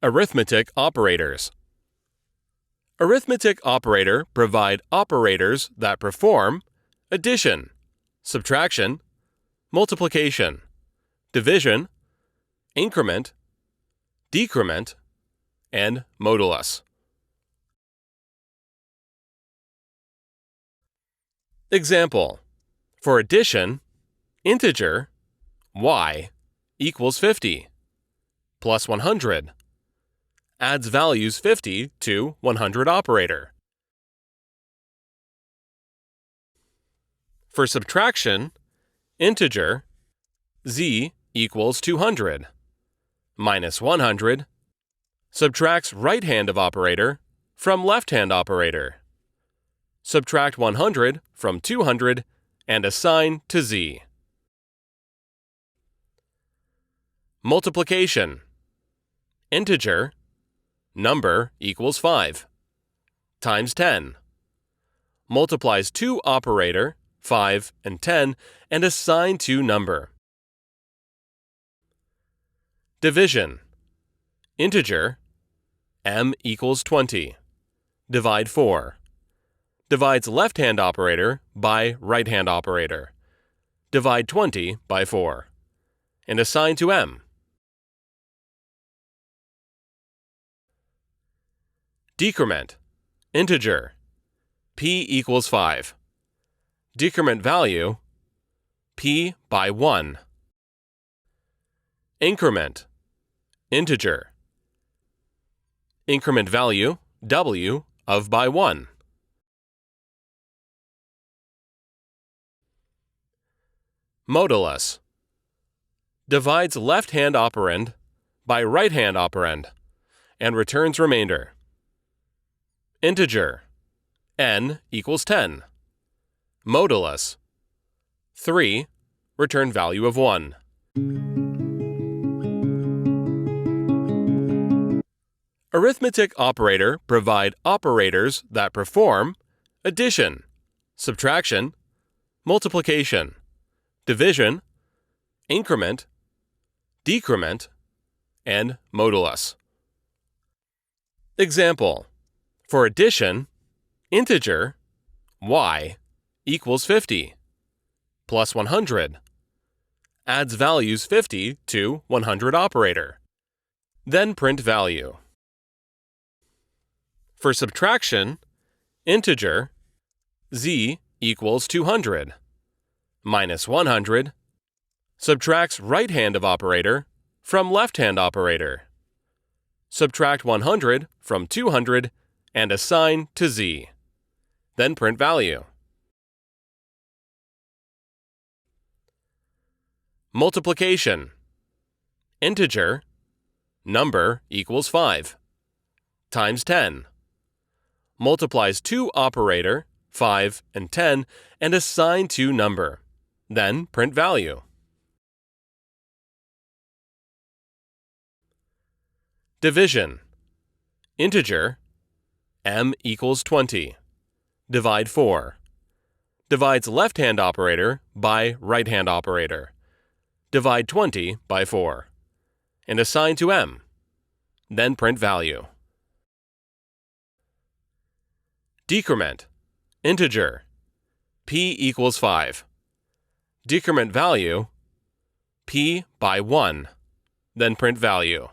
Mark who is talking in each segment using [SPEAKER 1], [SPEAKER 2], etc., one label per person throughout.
[SPEAKER 1] Arithmetic operators. Arithmetic operator provide operators that perform addition, subtraction, multiplication, division, increment, decrement, and modulus. Example: for addition, integer y equals 50 plus 100 adds values 50 to 100 operator. For subtraction, integer z equals 200 minus 100 subtracts right hand of operator from left hand operator. Subtract 100 from 200 and assign to z. Multiplication: integer number equals 5 times 10 multiplies 2 operator 5 and 10 and assign to number. Division: integer m equals 20 divide 4 divides left hand operator by right hand operator. Divide 20 by 4 and assign to m. Decrement: integer p equals 5 decrement value p by 1. Increment: integer increment value w of by 1. Modulus: divides left hand operand by right hand operand and returns remainder. Integer n equals 10 modulus 3 return value of 1. Arithmetic operator provide operators that perform addition, subtraction, multiplication, division, increment, decrement, and modulus. Example: for addition, integer y equals 50 plus 100 adds values 50 to 100 operator. Then print value. For subtraction, integer z equals 200 minus 100 subtracts right hand of operator from left hand operator. Subtract 100 from 200 and assign to z. Then print value. Multiplication: integer number equals 5 times 10 multiplies 2 operator 5 and 10 and assign to number. Then print value. Division: integer m equals 20 divide 4 divides left hand operator by right hand operator. Divide 20 by 4 and assign to m. Then print value. Decrement: integer p equals 5 decrement value p by 1. Then print value.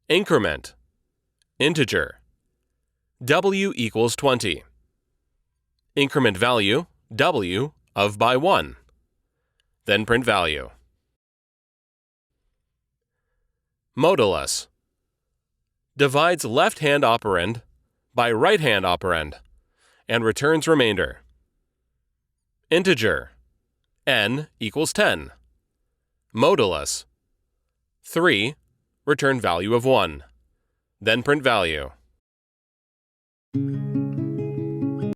[SPEAKER 1] Increment: integer w equals 20 increment value w of by 1. Then print value. Modulus: divides left hand operand by right hand operand and returns remainder. Integer n equals 10 modulus 3 return value of 1. Then print value.